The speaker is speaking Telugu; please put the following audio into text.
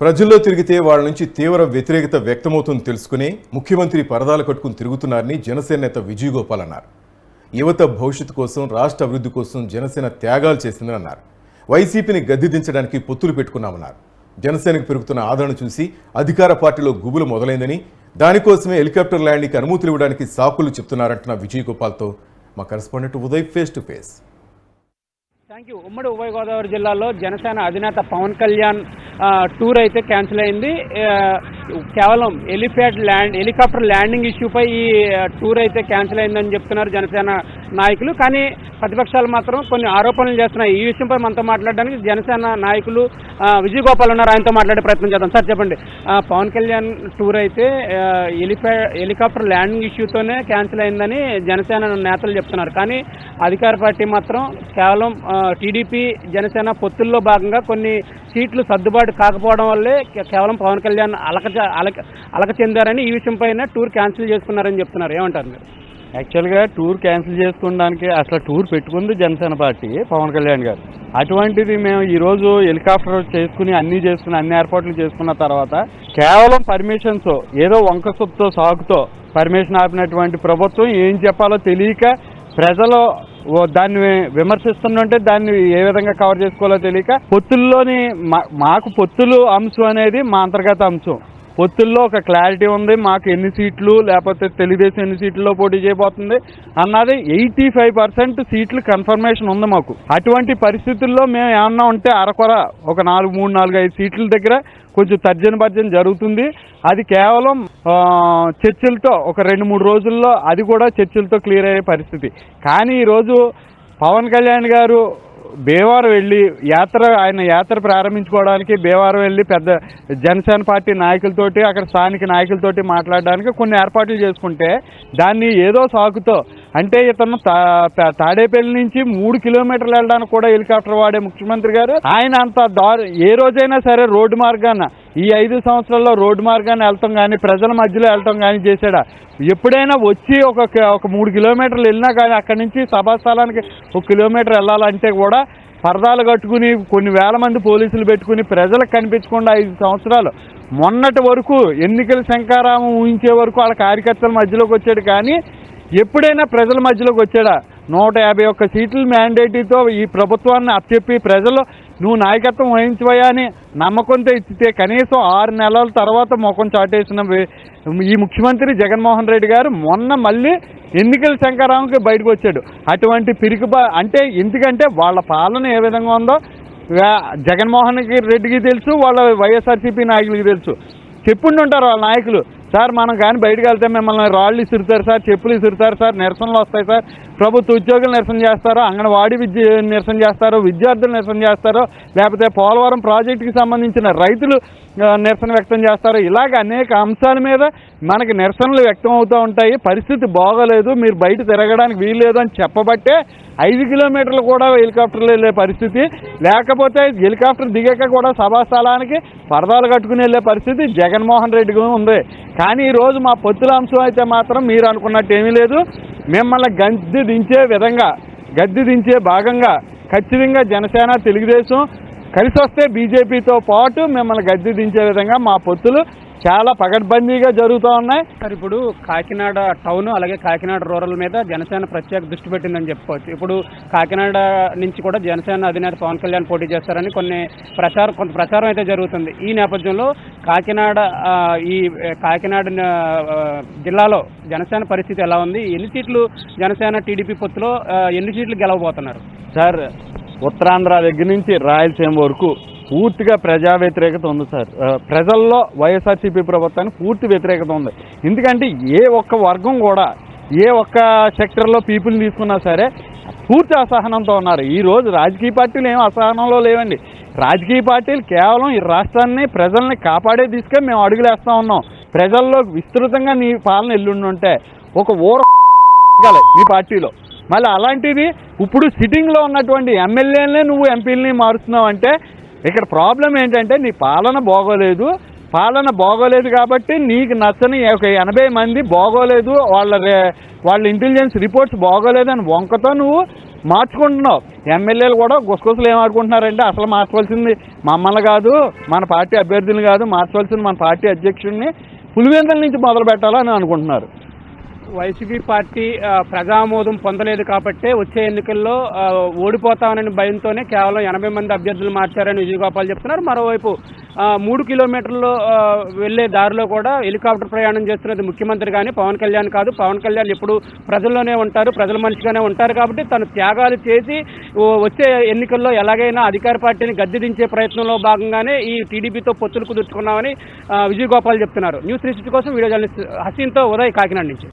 ప్రజల్లో తిరిగితే వాళ్ళ నుంచి తీవ్ర వ్యతిరేకత వ్యక్తమవుతుంది తెలుసుకుని ముఖ్యమంత్రి పరదాలు కట్టుకుని తిరుగుతున్నారని జనసేన నేత విజయ్ గోపాల్ అన్నారు. యువత భవిష్యత్తు కోసం, రాష్ట్ర అభివృద్ధి కోసం జనసేన త్యాగాలు చేసిందని అన్నారు. వైసీపీని గద్దె దించడానికి పొత్తులు పెట్టుకున్నామన్నారు. జనసేనకు పెరుగుతున్న ఆదరణ చూసి అధికార పార్టీలో గుబులు మొదలైందని, దానికోసమే హెలికాప్టర్ ల్యాండింగ్కి అనుమతులు ఇవ్వడానికి సాకులు చెప్తున్నారంటున్న విజయ్ గోపాల్తో మా correspondent Uday face to face. Thank you. ఉమ్మడి ఉభయ గోదావరి జిల్లాలో జనసేన అధినేత పవన్ కళ్యాణ్ టూర్ అయితే క్యాన్సిల్ అయింది. కేవలం హెలికాప్టర్ ల్యాండింగ్ ఇష్యూపై ఈ టూర్ అయితే క్యాన్సిల్ అయిందని చెప్తున్నారు జనసేన నాయకులు. కానీ ప్రతిపక్షాలు మాత్రం కొన్ని ఆరోపణలు చేస్తున్నాయి. ఈ విషయంపై మనతో మాట్లాడడానికి జనసేన నాయకులు విజయ్ గోపాల్ ఉన్నారు. ఆయనతో మాట్లాడే ప్రయత్నం చేద్దాం. సార్ చెప్పండి, పవన్ కళ్యాణ్ టూర్ అయితే హెలికాప్టర్ ల్యాండింగ్ ఇష్యూతోనే క్యాన్సిల్ అయిందని జనసేన నేతలు చెప్తున్నారు. కానీ అధికార పార్టీ మాత్రం కేవలం టీడీపీ జనసేన పొత్తుల్లో భాగంగా కొన్ని సీట్లు సర్దుబాటు కాకపోవడం వల్లే కేవలం పవన్ కళ్యాణ్ అలక చెందారని, ఈ విషయంపైన టూర్ క్యాన్సిల్ చేసుకున్నారని చెప్తున్నారు. ఏమంటారు మీరు? యాక్చువల్గా టూర్ క్యాన్సిల్ చేసుకోవడానికి అసలు టూర్ పెట్టుకుంది జనసేన పార్టీ, పవన్ కళ్యాణ్ గారు. అటువంటిది మేము ఈరోజు హెలికాప్టర్ చేసుకుని అన్ని ఏర్పాట్లు చేసుకున్న తర్వాత కేవలం పర్మిషన్స్ ఏదో వంక సొత్తుతో సాగుతో పర్మిషన్ ఆపినటువంటి ప్రభుత్వం ఏం చెప్పాలో తెలియక ప్రజలు దాన్ని విమర్శిస్తుంటే దాన్ని ఏ విధంగా కవర్ చేసుకోవాలో తెలియక పొత్తుల్లోని మాకు పొత్తులు అంశం అనేది మా అంతర్గత అంశం. పొత్తుల్లో ఒక క్లారిటీ ఉంది. మాకు ఎన్ని సీట్లు, లేకపోతే తెలుగుదేశం ఎన్ని సీట్లలో పోటీ చేయబోతుంది అన్నది 85% సీట్లు కన్ఫర్మేషన్ ఉంది మాకు. అటువంటి పరిస్థితుల్లో మేము ఏమన్నా ఉంటే అరకొర ఒక 3, 4, 5 సీట్ల దగ్గర కొంచెం తర్జన జరుగుతుంది. అది కేవలం చర్చలతో ఒక 2-3 రోజుల్లో అది కూడా చర్చలతో క్లియర్ అయ్యే పరిస్థితి. కానీ ఈరోజు పవన్ కళ్యాణ్ గారు భీమవరం వెళ్ళి ఆయన యాత్ర ప్రారంభించుకోవడానికి భీమవరం వెళ్ళి పెద్ద జనసేన పార్టీ నాయకులతోటి, అక్కడ స్థానిక నాయకులతోటి మాట్లాడడానికి కొన్ని ఏర్పాట్లు చేసుకుంటే దాన్ని ఏదో సాకుతో, అంటే ఇతను తాడేపల్లి నుంచి 3 కిలోమీటర్లు వెళ్ళడానికి కూడా హెలికాప్టర్ వాడే ముఖ్యమంత్రి గారు ఆయన అంత ఏ రోజైనా సరే రోడ్డు మార్గాన ఈ 5 సంవత్సరాల్లో రోడ్డు మార్గాన్ని వెళ్తాం కానీ ప్రజల మధ్యలో వెళ్ళటం కానీ చేశాడా? ఎప్పుడైనా వచ్చి ఒక 3 కిలోమీటర్లు వెళ్ళినా కానీ అక్కడి నుంచి సభాస్థలానికి 1 కిలోమీటర్ వెళ్ళాలంటే కూడా పరదాలు కట్టుకుని కొన్ని వేల మంది పోలీసులు పెట్టుకుని ప్రజలకు కనిపించకుండా 5 సంవత్సరాలు మొన్నటి వరకు ఎన్నికల శంకారామం ఊహించే వరకు వాళ్ళ కార్యకర్తల మధ్యలోకి వచ్చాడు. కానీ ఎప్పుడైనా ప్రజల మధ్యలోకి వచ్చాడా? 151 సీట్ల మ్యాండేటీతో ఈ ప్రభుత్వాన్ని అప్పచెప్పి ప్రజలు నువ్వు నాయకత్వం వహించవయ్యా అని నమ్మకంతో ఇచ్చితే కనీసం 6 నెలల తర్వాత ముఖం చాటేసిన ఈ ముఖ్యమంత్రి జగన్మోహన్ రెడ్డి గారు మొన్న మళ్ళీ ఎన్నికల శంకారామంకి బయటకు వచ్చాడు. అటువంటి అంటే ఎందుకంటే వాళ్ళ పాలన ఏ విధంగా ఉందో జగన్మోహన్ రెడ్డికి తెలుసు, వాళ్ళ వైఎస్ఆర్సీపీ నాయకులకి తెలుసు. చెప్పుండి ఉంటారు వాళ్ళ నాయకులు, సార్ మనం కానీ బయటకు వెళ్తే మిమ్మల్ని రాళ్ళు ఇసురుతారు సార్, చెప్పులు ఇసురుతారు సార్, నిరసనలు వస్తాయి సార్, ప్రభుత్వ ఉద్యోగులు నిరసన చేస్తారో, అంగన్వాడీ నిరసన చేస్తారో, విద్యార్థులు నిరసన చేస్తారో, లేకపోతే పోలవరం ప్రాజెక్టుకి సంబంధించిన రైతులు నిరసన వ్యక్తం చేస్తారో, ఇలాగ అనేక అంశాల మీద మనకి నిరసనలు వ్యక్తం అవుతూ ఉంటాయి. పరిస్థితి బాగోలేదు, మీరు బయట తిరగడానికి వీల్లేదు అని చెప్పబట్టే 5 కిలోమీటర్లు కూడా హెలికాప్టర్లు వెళ్ళే పరిస్థితి, లేకపోతే హెలికాప్టర్ దిగాక కూడా సభాస్థలానికి పరదాలు కట్టుకుని వెళ్ళే పరిస్థితి జగన్మోహన్ రెడ్డికి ఉంది. కానీ ఈరోజు మా పొత్తుల అంశం అయితే మాత్రం మీరు అనుకున్నట్టు ఏమీ లేదు. మిమ్మల్ని గద్దె దించే భాగంగా ఖచ్చితంగా జనసేన, తెలుగుదేశం కలిసి వస్తే బీజేపీతో పాటు మిమ్మల్ని గద్దె దించే విధంగా మా పొత్తులు చాలా పకడ్బందీగా జరుగుతూ ఉన్నాయి. సార్, ఇప్పుడు కాకినాడ టౌన్ అలాగే కాకినాడ రూరల్ మీద జనసేన ప్రత్యేక దృష్టి పెట్టిందని చెప్పుకోవచ్చు. ఇప్పుడు కాకినాడ నుంచి కూడా జనసేన అధినేత పవన్ కళ్యాణ్ పోటీ చేస్తారని కొంత ప్రచారం అయితే జరుగుతుంది. ఈ నేపథ్యంలో కాకినాడ జిల్లాలో జనసేన పరిస్థితి ఎలా ఉంది? ఎన్ని సీట్లు జనసేన టీడీపీ పొత్తులో ఎన్ని సీట్లు గెలవబోతున్నారు? సార్, ఉత్తరాంధ్ర దగ్గర నుంచి రాయలసీమ వరకు పూర్తిగా ప్రజా వ్యతిరేకత ఉంది సార్. ప్రజల్లో వైఎస్ఆర్సీపీ ప్రభుత్వానికి పూర్తి వ్యతిరేకత ఉంది. ఎందుకంటే ఏ ఒక్క వర్గం కూడా ఏ ఒక్క సెక్టర్లో పీపుల్ని తీసుకున్నా సరే పూర్తి అసహనంతో ఉన్నారు. ఈరోజు రాజకీయ పార్టీలు ఏం అసహనంలో లేవండి. రాజకీయ పార్టీలు కేవలం ఈ రాష్ట్రాన్ని, ప్రజల్ని కాపాడే దిశగా మేము అడుగులేస్తూ ఉన్నాం. ప్రజల్లో విస్తృతంగా నీ పాలన ఎల్లుండుంటే ఒక మీ పార్టీలో మళ్ళీ అలాంటిది ఇప్పుడు సిట్టింగ్లో ఉన్నటువంటి ఎమ్మెల్యేలనే నువ్వు ఎంపీలని మారుస్తున్నావు అంటే ఇక్కడ ప్రాబ్లం ఏంటంటే నీ పాలన బాగోలేదు కాబట్టి నీకు నచ్చని ఒక 80 మంది బాగోలేదు, వాళ్ళ ఇంటెలిజెన్స్ రిపోర్ట్స్ బాగోలేదు అని వంకతో నువ్వు మార్చుకుంటున్నావు. ఎమ్మెల్యేలు కూడా గుసగుసలు ఏం ఆడుకుంటున్నారంటే అసలు మార్చవలసింది మమ్మల్ని కాదు, మన పార్టీ అభ్యర్థులు కాదు, మార్చవలసింది మన పార్టీ అధ్యక్షుడిని పులివెందుల నుంచి మొదలు పెట్టాలని అనుకుంటున్నారు. వైసీపీ పార్టీ ప్రజామోదం పొందలేదు కాబట్టే వచ్చే ఎన్నికల్లో ఓడిపోతామనే భయంతోనే కేవలం 80 మంది అభ్యర్థులు మార్చారని విజయగోపాల్ చెప్తున్నారు. మరోవైపు 3 కిలోమీటర్లు వెళ్లే దారిలో కూడా హెలికాప్టర్ ప్రయాణం చేస్తున్నది ముఖ్యమంత్రి కానీ పవన్ కళ్యాణ్ కాదు. పవన్ కళ్యాణ్ ఎప్పుడు ప్రజల్లోనే ఉంటారు, ప్రజల మనిషిగానే ఉంటారు. కాబట్టి తను త్యాగాలు చేసి వచ్చే ఎన్నికల్లో ఎలాగైనా అధికార పార్టీని గద్దె దించే ప్రయత్నంలో భాగంగానే ఈ టీడీపీతో పొత్తులు కుదుర్చుకున్నామని విజయగోపాల్ చెప్తున్నారు. న్యూస్ 360 కోసం వీడియో జర్నలిస్ట్ హసీన్తో ఉదయ్, కాకినాడ నుంచి.